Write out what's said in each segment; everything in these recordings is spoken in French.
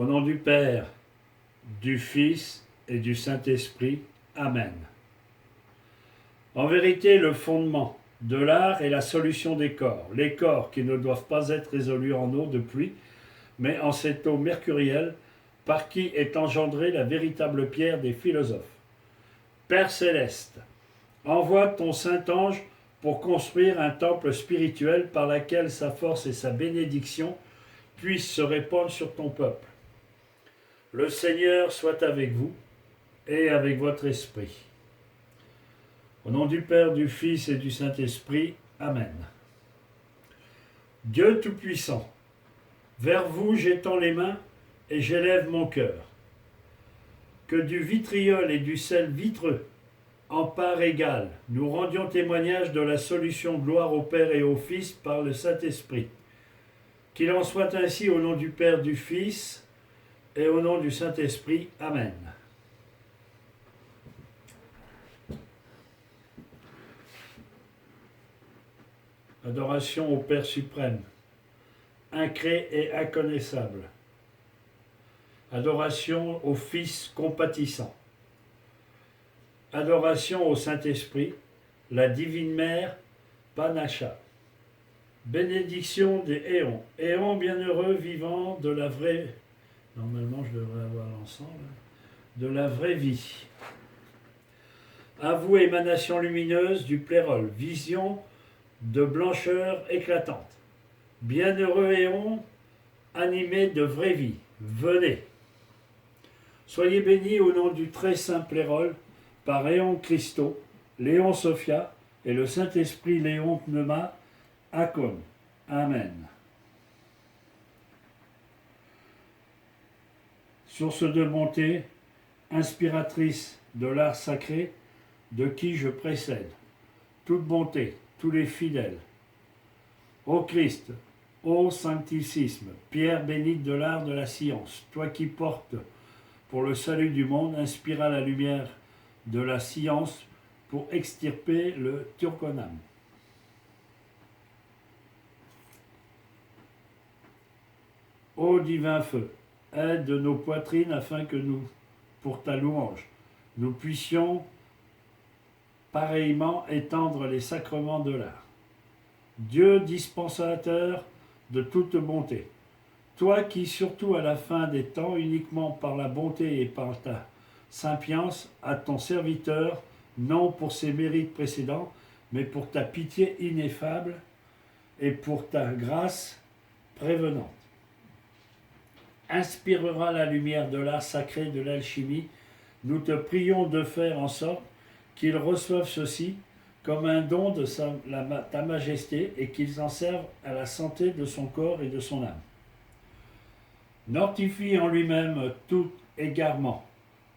Au nom du Père, du Fils et du Saint-Esprit. Amen. En vérité, le fondement de l'art est la solution des corps. Les corps qui ne doivent pas être résolus en eau de pluie, mais en cette eau mercurielle, par qui est engendrée la véritable pierre des philosophes. Père céleste, envoie ton Saint-Ange pour construire un temple spirituel par lequel sa force et sa bénédiction puissent se répandre sur ton peuple. Le Seigneur soit avec vous et avec votre esprit. Au nom du Père, du Fils et du Saint-Esprit. Amen. Dieu Tout-Puissant, vers vous j'étends les mains et j'élève mon cœur. Que du vitriol et du sel vitreux, en part égale, nous rendions témoignage de la solution gloire au Père et au Fils par le Saint-Esprit. Qu'il en soit ainsi au nom du Père, du Fils et au nom du Saint-Esprit. Amen. Adoration au Père suprême, incré et inconnaissable. Adoration au Fils compatissant. Adoration au Saint-Esprit, la Divine Mère, Panacha. Bénédiction des éons. Éons bienheureux vivants de la vraie... Normalement, je devrais avoir l'ensemble. De la vraie vie. À vous, émanation lumineuse du plérol, vision de blancheur éclatante. Bienheureux éons, animés de vraie vie. Venez. Soyez bénis au nom du très saint plérol, par Éon Christo, Léon Sophia et le Saint-Esprit Léon Pneuma, Akon. Amen. Source de bonté, inspiratrice de l'art sacré, de qui je précède. Toute bonté, tous les fidèles. Ô Christ, ô Sanctissime, pierre bénite de l'art de la science, toi qui portes pour le salut du monde, inspira la lumière de la science pour extirper le turconam. Ô divin feu, aide nos poitrines afin que nous, pour ta louange, nous puissions pareillement étendre les sacrements de l'art. Dieu dispensateur de toute bonté, toi qui, surtout à la fin des temps, uniquement par la bonté et par ta sapience, à ton serviteur, non pour ses mérites précédents, mais pour ta pitié ineffable et pour ta grâce prévenante. Inspirera la lumière de l'art sacré de l'alchimie, nous te prions de faire en sorte qu'ils reçoivent ceci comme un don de ta majesté et qu'ils en servent à la santé de son corps et de son âme. Mortifie en lui-même tout égarement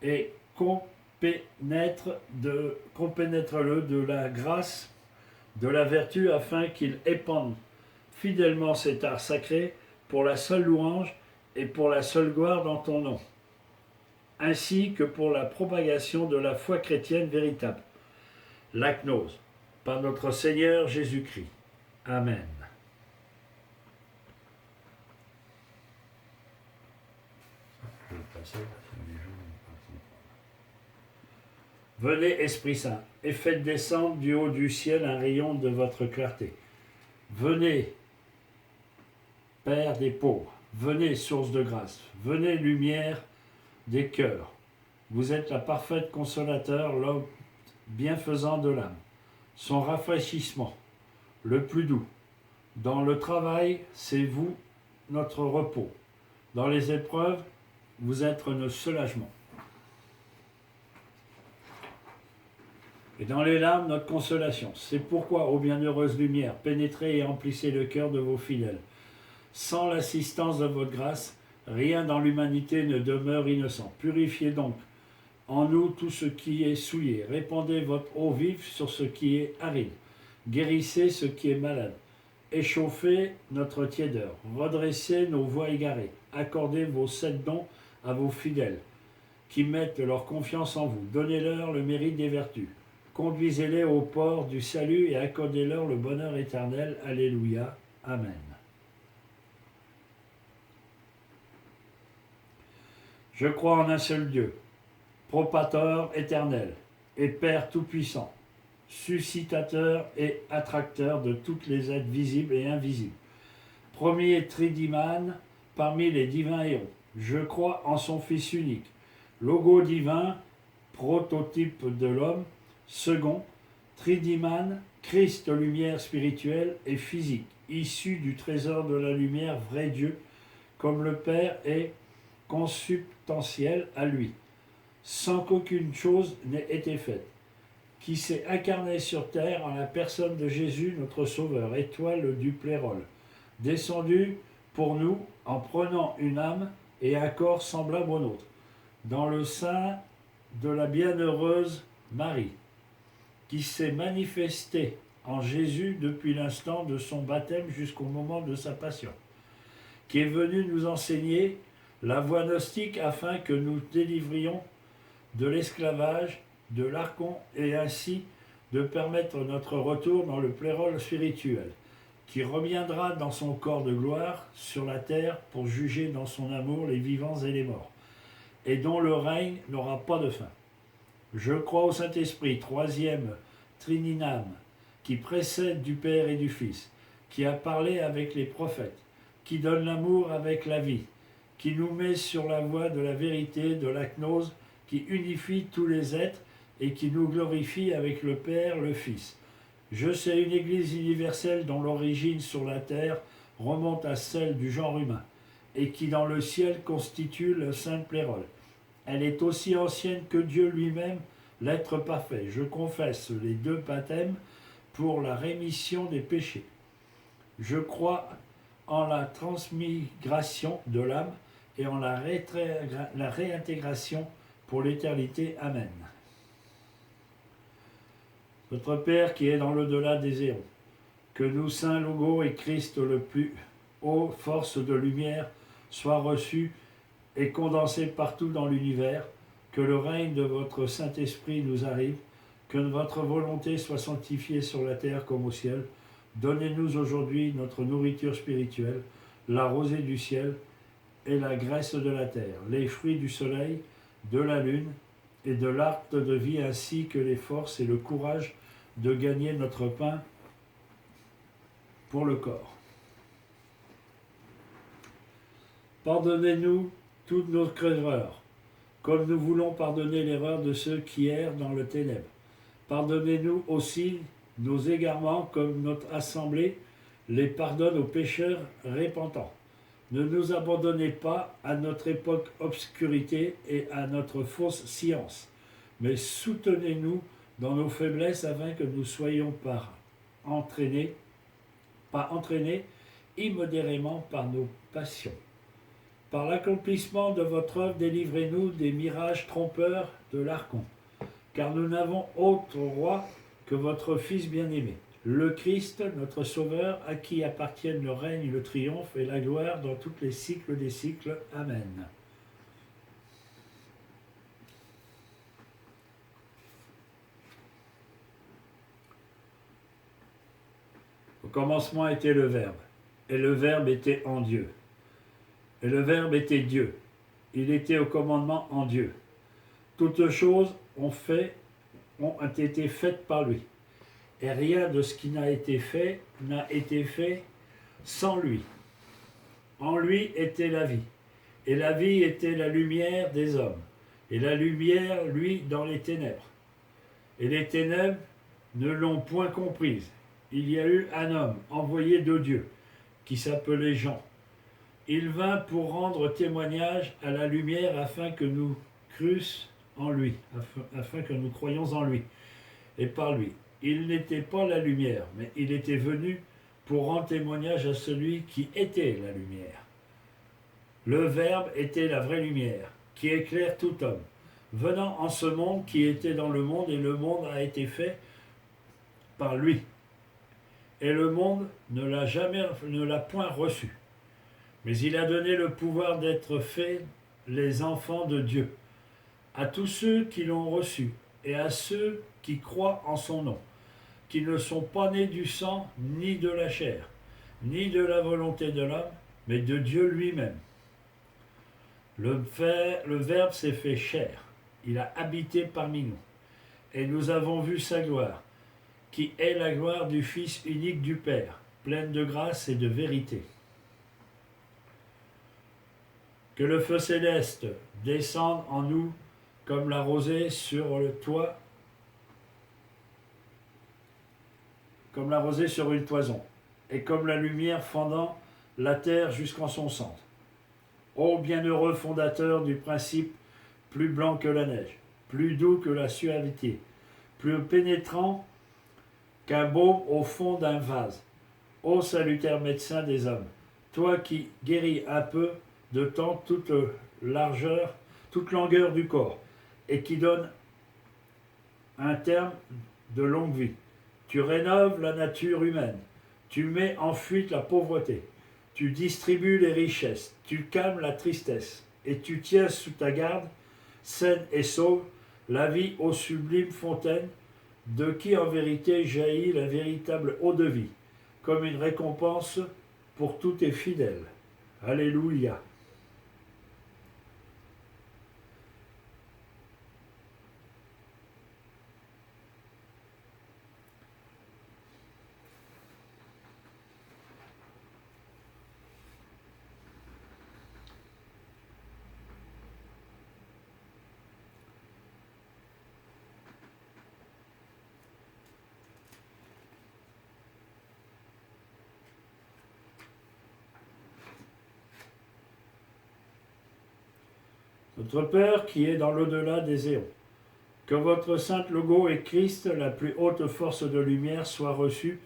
et compénètre-le de la grâce, de la vertu, afin qu'il épande fidèlement cet art sacré pour la seule louange et pour la seule gloire dans ton nom, ainsi que pour la propagation de la foi chrétienne véritable. La gnose, par notre Seigneur Jésus-Christ. Amen. Venez, Esprit Saint, et faites descendre du haut du ciel un rayon de votre clarté. Venez, Père des pauvres, venez, source de grâce, venez, lumière des cœurs. Vous êtes la parfaite consolateur, l'homme bienfaisant de l'âme, son rafraîchissement, le plus doux. Dans le travail, c'est vous notre repos. Dans les épreuves, vous êtes nos soulagements. Et dans les larmes, notre consolation. C'est pourquoi, ô bienheureuse lumière, pénétrez et emplissez le cœur de vos fidèles. Sans l'assistance de votre grâce, rien dans l'humanité ne demeure innocent. Purifiez donc en nous tout ce qui est souillé. Répandez votre eau vive sur ce qui est aride. Guérissez ce qui est malade. Échauffez notre tiédeur. Redressez nos voies égarées. Accordez vos 7 dons à vos fidèles qui mettent leur confiance en vous. Donnez-leur le mérite des vertus. Conduisez-les au port du salut et accordez-leur le bonheur éternel. Alléluia. Amen. Je crois en un seul Dieu, propateur éternel et Père tout-puissant, suscitateur et attracteur de toutes les êtres visibles et invisibles, premier tridimane parmi les divins héros. Je crois en son Fils unique, logo divin, prototype de l'homme, second, tridimane, Christ lumière spirituelle et physique, issu du trésor de la lumière, vrai Dieu, comme le Père est consubstantiel à lui, sans qu'aucune chose n'ait été faite, qui s'est incarné sur terre en la personne de Jésus, notre Sauveur, étoile du plérol, descendu pour nous en prenant une âme et un corps semblable au nôtre, dans le sein de la bienheureuse Marie, qui s'est manifestée en Jésus depuis l'instant de son baptême jusqu'au moment de sa passion, qui est venu nous enseigner la voie gnostique afin que nous délivrions de l'esclavage, de l'archon, et ainsi de permettre notre retour dans le plérol spirituel, qui reviendra dans son corps de gloire sur la terre pour juger dans son amour les vivants et les morts, et dont le règne n'aura pas de fin. Je crois au Saint-Esprit, troisième trininame, qui précède du Père et du Fils, qui a parlé avec les prophètes, qui donne l'amour avec la vie, qui nous met sur la voie de la vérité, de la gnose, qui unifie tous les êtres et qui nous glorifie avec le Père, le Fils. Je sais une Église universelle dont l'origine sur la terre remonte à celle du genre humain et qui dans le ciel constitue le saint plérol. Elle est aussi ancienne que Dieu lui-même, l'être parfait. Je confesse les 2 baptêmes pour la rémission des péchés. Je crois en la transmigration de l'âme et en la réintégration pour l'éternité. Amen. Notre Père qui est dans l'au-delà des éons, que nous, Saint Logo et Christ le plus haut, force de lumière, soient reçus et condensés partout dans l'univers, que le règne de votre Saint-Esprit nous arrive, que votre volonté soit sanctifiée sur la terre comme au ciel. Donnez-nous aujourd'hui notre nourriture spirituelle, la rosée du ciel et la graisse de la terre, les fruits du soleil, de la lune et de l'arbre de vie, ainsi que les forces et le courage de gagner notre pain pour le corps. Pardonnez-nous toutes nos erreurs, comme nous voulons pardonner l'erreur de ceux qui errent dans le ténèbre. Pardonnez-nous aussi nos égarements, comme notre assemblée les pardonne aux pécheurs repentants. Ne nous abandonnez pas à notre époque obscurité et à notre fausse science, mais soutenez-nous dans nos faiblesses afin que nous soyons pas entraînés immodérément par nos passions. Par l'accomplissement de votre œuvre, délivrez-nous des mirages trompeurs de l'archon, car nous n'avons autre roi que votre Fils bien-aimé, le Christ, notre Sauveur, à qui appartiennent le règne, le triomphe et la gloire dans tous les cycles des cycles. Amen. Au commencement était le Verbe, et le Verbe était en Dieu. Et le Verbe était Dieu. Il était au commandement en Dieu. Toutes choses ont été faites par lui. Et rien de ce qui n'a été fait sans lui. En lui était la vie. Et la vie était la lumière des hommes. Et la lumière, lui, dans les ténèbres. Et les ténèbres ne l'ont point comprise. Il y a eu un homme envoyé de Dieu, qui s'appelait Jean. Il vint pour rendre témoignage à la lumière afin que nous crusses en lui, afin que nous croyions en lui et par lui. Il n'était pas la lumière, mais il était venu pour rendre témoignage à celui qui était la lumière. Le Verbe était la vraie lumière, qui éclaire tout homme, venant en ce monde qui était dans le monde, et le monde a été fait par lui. Et le monde ne l'a point reçu. Mais il a donné le pouvoir d'être faits les enfants de Dieu, à tous ceux qui l'ont reçu, et à ceux qui croient en son nom, qui ne sont pas nés du sang, ni de la chair, ni de la volonté de l'homme, mais de Dieu lui-même. Le Verbe s'est fait chair. Il a habité parmi nous. Et nous avons vu sa gloire, qui est la gloire du Fils unique du Père, pleine de grâce et de vérité. Que le feu céleste descende en nous comme la rosée sur le toit, comme la rosée sur une toison, et comme la lumière fendant la terre jusqu'en son centre. Ô bienheureux fondateur du principe plus blanc que la neige, plus doux que la suavité, plus pénétrant qu'un baume au fond d'un vase. Ô salutaire médecin des hommes, toi qui guéris un peu de temps toute largeur, toute longueur du corps, et qui donne un terme de longue vie. Tu rénoves la nature humaine, tu mets en fuite la pauvreté, tu distribues les richesses, tu calmes la tristesse, et tu tiens sous ta garde, saine et sauve, la vie aux sublimes fontaines, de qui en vérité jaillit la véritable eau de vie, comme une récompense pour tous tes fidèles. Alléluia. Notre Père qui est dans l'au-delà des éons, que votre sainte logo et Christ, la plus haute force de lumière, soit reçu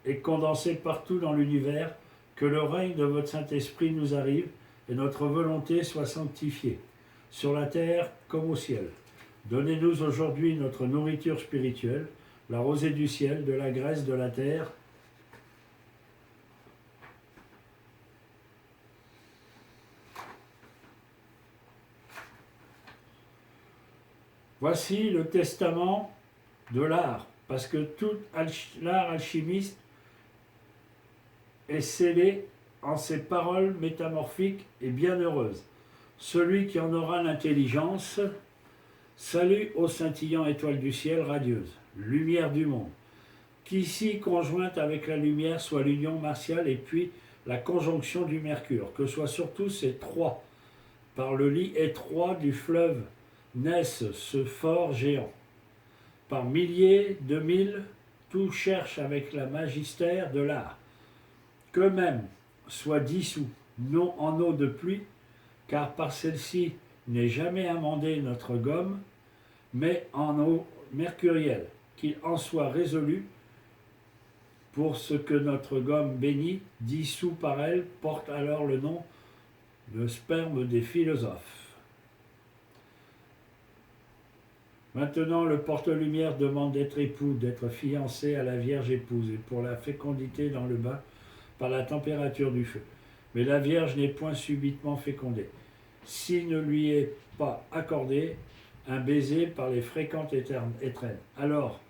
et condensé partout dans l'univers, que le règne de votre Saint-Esprit nous arrive et notre volonté soit sanctifiée, sur la terre comme au ciel. Donnez-nous aujourd'hui notre nourriture spirituelle, la rosée du ciel, de la graisse de la terre. Voici le testament de l'art, parce que tout l'art alchimiste est scellé en ces paroles métamorphiques et bienheureuses. Celui qui en aura l'intelligence, salut ô scintillant étoile du ciel radieuse, lumière du monde, qu'ici conjointe avec la lumière soit l'union martiale et puis la conjonction du mercure, que soient surtout ces trois, par le lit étroit du fleuve, naissent ce fort géant. Par milliers de mille, tout cherche avec la magistère de l'art. Qu'eux-mêmes soient dissous, non en eau de pluie, car par celle-ci n'est jamais amendée notre gomme, mais en eau mercurielle, qu'il en soit résolu, pour ce que notre gomme bénie, dissous par elle, porte alors le nom de sperme des philosophes. Maintenant, le porte-lumière demande d'être époux, d'être fiancé à la Vierge épouse, et pour la fécondité dans le bain, par la température du feu. Mais la Vierge n'est point subitement fécondée. S'il ne lui est pas accordé un baiser par les fréquentes étrennes, alors,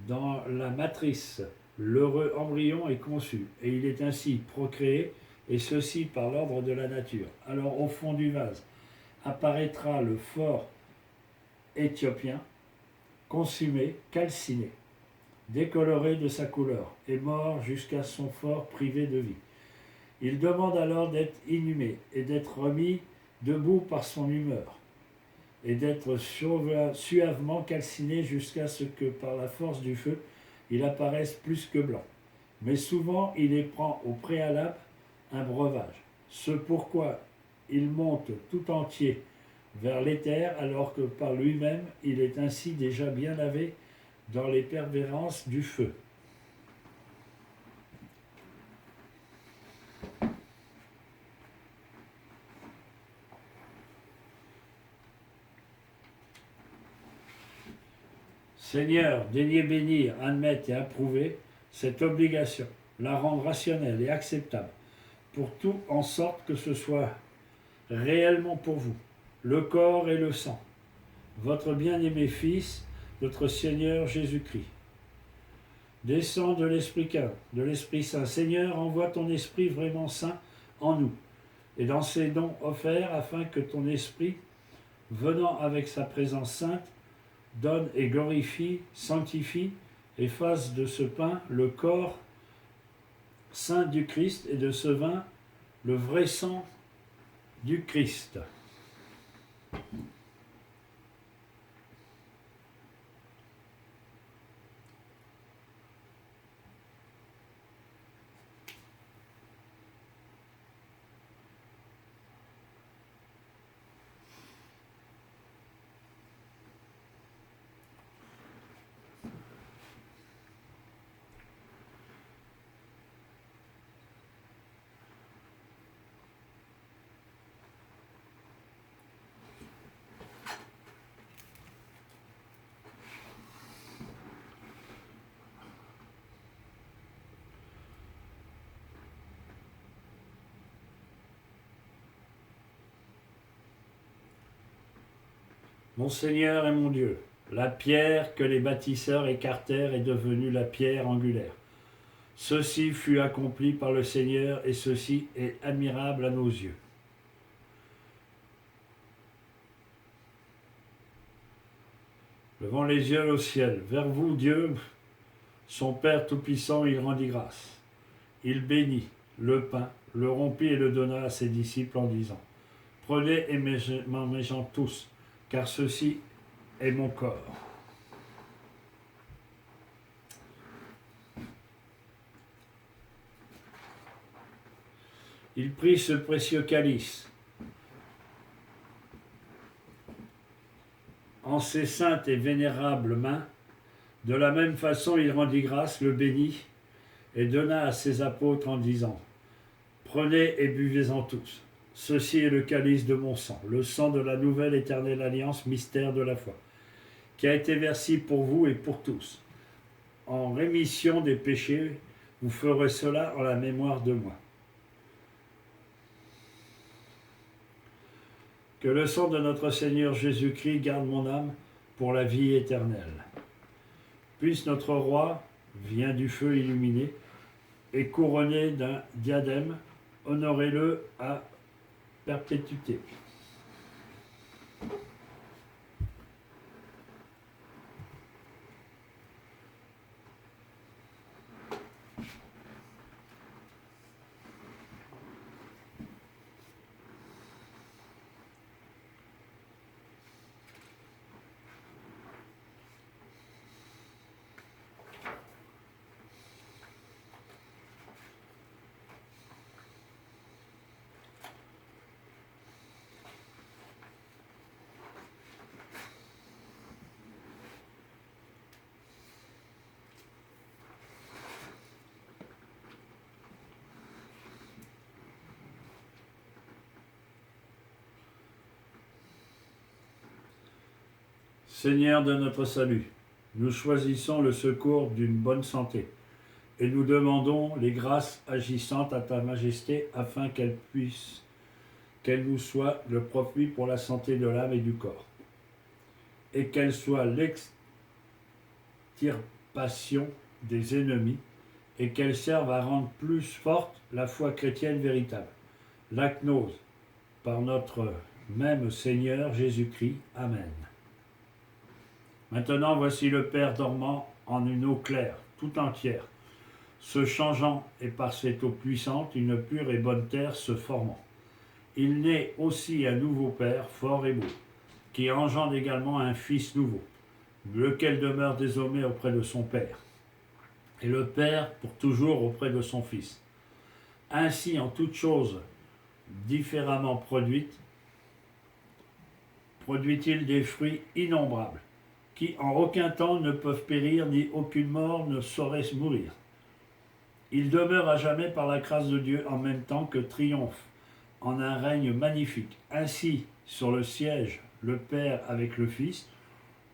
dans la matrice, l'heureux embryon est conçu, et il est ainsi procréé, et ceci par l'ordre de la nature. Alors, au fond du vase, apparaîtra le fort éthiopien, consumé, calciné, décoloré de sa couleur, et mort jusqu'à son fort privé de vie. Il demande alors d'être inhumé et d'être remis debout par son humeur, et d'être suavement calciné jusqu'à ce que, par la force du feu, il apparaisse plus que blanc. Mais souvent, il y prend au préalable un breuvage. Ce pourquoi il monte tout entier vers l'éther, alors que par lui-même, il est ainsi déjà bien lavé dans les pervérances du feu. Seigneur, daignez bénir, admettre et approuver cette obligation, la rendre rationnelle et acceptable, pour tout en sorte que ce soit réellement pour vous, le corps et le sang, votre bien-aimé Fils, notre Seigneur Jésus-Christ. Descends de l'Esprit Saint. Seigneur, envoie ton Esprit vraiment saint en nous, et dans ces dons offerts, afin que ton esprit, venant avec sa présence sainte, donne et glorifie, sanctifie et fasse de ce pain le corps saint du Christ et de ce vin le vrai sang du Christ. Mon Seigneur et mon Dieu, la pierre que les bâtisseurs écartèrent est devenue la pierre angulaire. Ceci fut accompli par le Seigneur et ceci est admirable à nos yeux. Levons les yeux au ciel. Vers vous, Dieu, son Père Tout-Puissant, il rendit grâce. Il bénit le pain, le rompit et le donna à ses disciples en disant, prenez et mangez-en tous, car ceci est mon corps. Il prit ce précieux calice en ses saintes et vénérables mains. De la même façon, il rendit grâce, le bénit et donna à ses apôtres en disant, prenez et buvez-en tous. Ceci est le calice de mon sang, le sang de la nouvelle éternelle alliance, mystère de la foi, qui a été versé pour vous et pour tous. En rémission des péchés, vous ferez cela en la mémoire de moi. Que le sang de notre Seigneur Jésus-Christ garde mon âme pour la vie éternelle. Puisse notre roi, vient du feu illuminé, et couronné d'un diadème, honorez-le à perpétuité. Seigneur de notre salut, nous choisissons le secours d'une bonne santé et nous demandons les grâces agissantes à ta majesté afin qu'elle nous soit le profit pour la santé de l'âme et du corps et qu'elle soit l'extirpation des ennemis et qu'elle serve à rendre plus forte la foi chrétienne véritable. La gnose par notre même Seigneur Jésus-Christ. Amen. Maintenant, voici le Père dormant en une eau claire, tout entière, se changeant, et par cette eau puissante, une pure et bonne terre se formant. Il naît aussi un nouveau Père, fort et beau, qui engendre également un Fils nouveau, lequel demeure désormais auprès de son Père, et le Père pour toujours auprès de son Fils. Ainsi, en toutes choses différemment produit-il des fruits innombrables, qui en aucun temps ne peuvent périr, ni aucune mort ne saurait mourir. Il demeure à jamais par la grâce de Dieu en même temps que triomphe en un règne magnifique. Ainsi, sur le siège, le Père avec le Fils,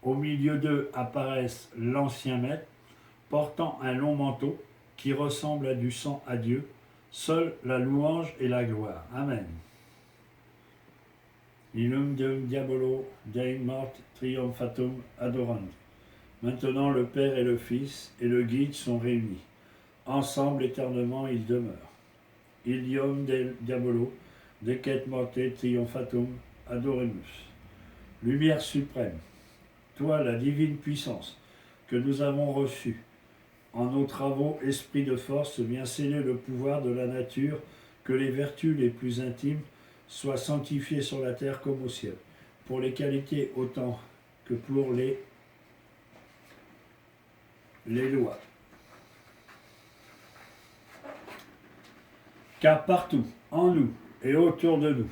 au milieu d'eux apparaissent l'ancien Maître, portant un long manteau qui ressemble à du sang à Dieu, seule la louange et la gloire. Amen. Illum Deum Diabolo, Dein Mort Triumphatum Adorant. Maintenant le Père et le Fils et le Guide sont réunis. Ensemble éternellement ils demeurent. Ilium Del Diabolo, Decet morte triomphatum adoremus. Lumière suprême, toi la divine puissance que nous avons reçue, en nos travaux, esprit de force, viens sceller le pouvoir de la nature, que les vertus les plus intimes soient sanctifiées sur la terre comme au ciel, pour les qualités autant que pour les lois. Car partout, en nous et autour de nous,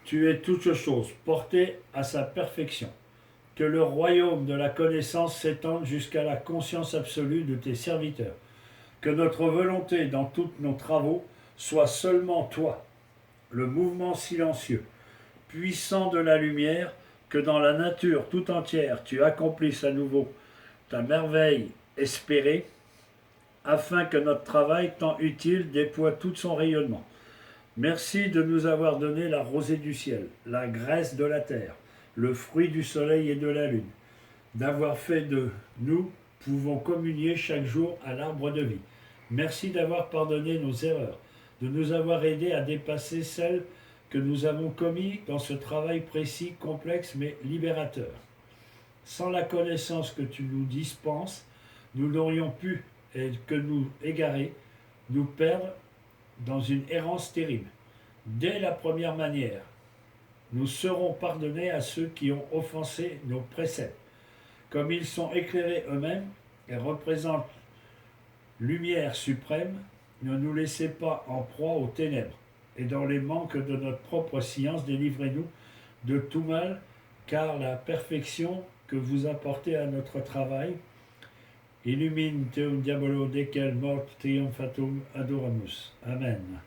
tu es toute chose portée à sa perfection. Que le royaume de la connaissance s'étende jusqu'à la conscience absolue de tes serviteurs. Que notre volonté dans tous nos travaux soit seulement toi, le mouvement silencieux, puissant de la lumière, que dans la nature tout entière tu accomplisses à nouveau ta merveille espérée, afin que notre travail tant utile déploie tout son rayonnement. Merci de nous avoir donné la rosée du ciel, la graisse de la terre, le fruit du soleil et de la lune, d'avoir fait de nous pouvons communier chaque jour à l'arbre de vie. Merci d'avoir pardonné nos erreurs, de nous avoir aidés à dépasser celles que nous avons commises dans ce travail précis, complexe mais libérateur. Sans la connaissance que tu nous dispenses, nous n'aurions pu que nous égarer, nous perdre dans une errance terrible. Dès la première manière, nous serons pardonnés à ceux qui ont offensé nos préceptes. Comme ils sont éclairés eux-mêmes et représentent lumière suprême, ne nous laissez pas en proie aux ténèbres, et dans les manques de notre propre science, délivrez-nous de tout mal, car la perfection que vous apportez à notre travail, illumine teum diabolo decel mort triomphatum adoramus. Amen.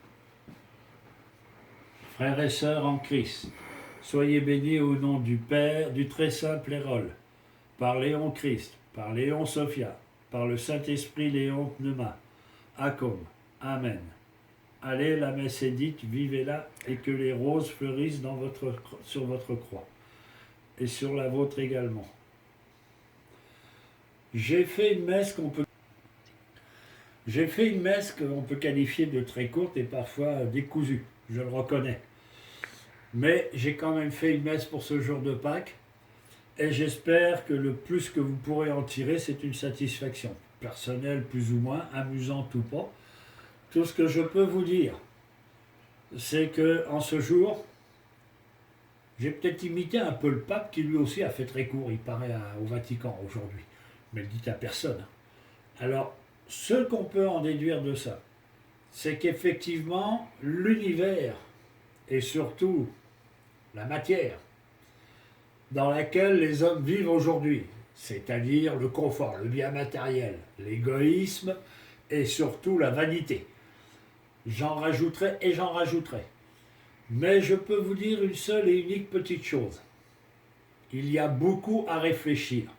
Frères et sœurs en Christ, soyez bénis au nom du Père, du très saint Plérol, par Léon Christ, par Léon Sophia, par le Saint-Esprit Léon Pneuma, Acom. Amen. Allez, la messe est dite, vivez-la, et que les roses fleurissent sur votre croix, et sur la vôtre également. J'ai fait une messe qu'on peut qualifier de très courte et parfois décousue, je le reconnais. Mais j'ai quand même fait une messe pour ce jour de Pâques, et j'espère que le plus que vous pourrez en tirer, c'est une satisfaction personnelle plus ou moins, amusante ou pas. Tout ce que je peux vous dire, c'est que en ce jour, j'ai peut-être imité un peu le pape qui lui aussi a fait très court, il paraît au Vatican aujourd'hui, mais ne le dites à personne. Alors, ce qu'on peut en déduire de ça, c'est qu'effectivement, l'univers et surtout la matière dans laquelle les hommes vivent aujourd'hui, c'est-à-dire le confort, le bien matériel, l'égoïsme et surtout la vanité. J'en rajouterai et j'en rajouterai. Mais je peux vous dire une seule et unique petite chose. Il y a beaucoup à réfléchir.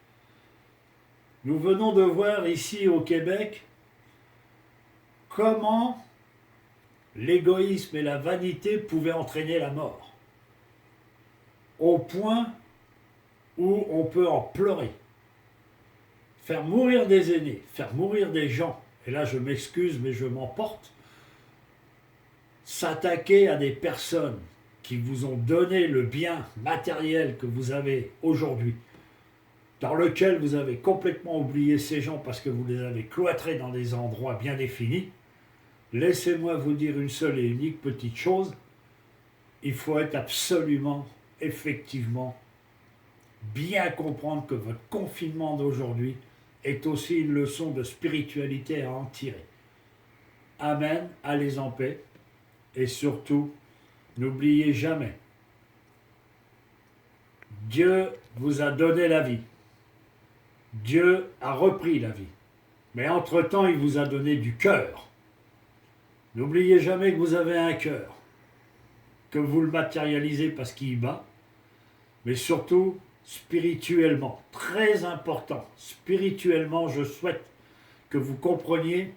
Nous venons de voir ici au Québec comment l'égoïsme et la vanité pouvaient entraîner la mort. Au point où on peut en pleurer. Faire mourir des aînés, faire mourir des gens, et là je m'excuse mais je m'emporte, s'attaquer à des personnes qui vous ont donné le bien matériel que vous avez aujourd'hui, dans lequel vous avez complètement oublié ces gens parce que vous les avez cloîtrés dans des endroits bien définis, laissez-moi vous dire une seule et unique petite chose, il faut être absolument, effectivement, bien comprendre que votre confinement d'aujourd'hui est aussi une leçon de spiritualité à en tirer. Amen, allez en paix, et surtout, n'oubliez jamais, Dieu vous a donné la vie. Dieu a repris la vie. Mais entre-temps, il vous a donné du cœur. N'oubliez jamais que vous avez un cœur, que vous le matérialisez parce qu'il bat, mais surtout spirituellement, très important. Spirituellement, je souhaite que vous compreniez,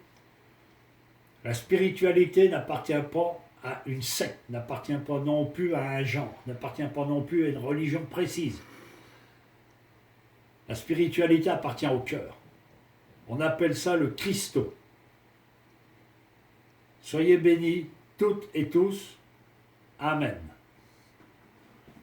la spiritualité n'appartient pas à une secte, n'appartient pas non plus à un genre, n'appartient pas non plus à une religion précise. La spiritualité appartient au cœur. On appelle ça le Christo. Soyez bénis toutes et tous. Amen.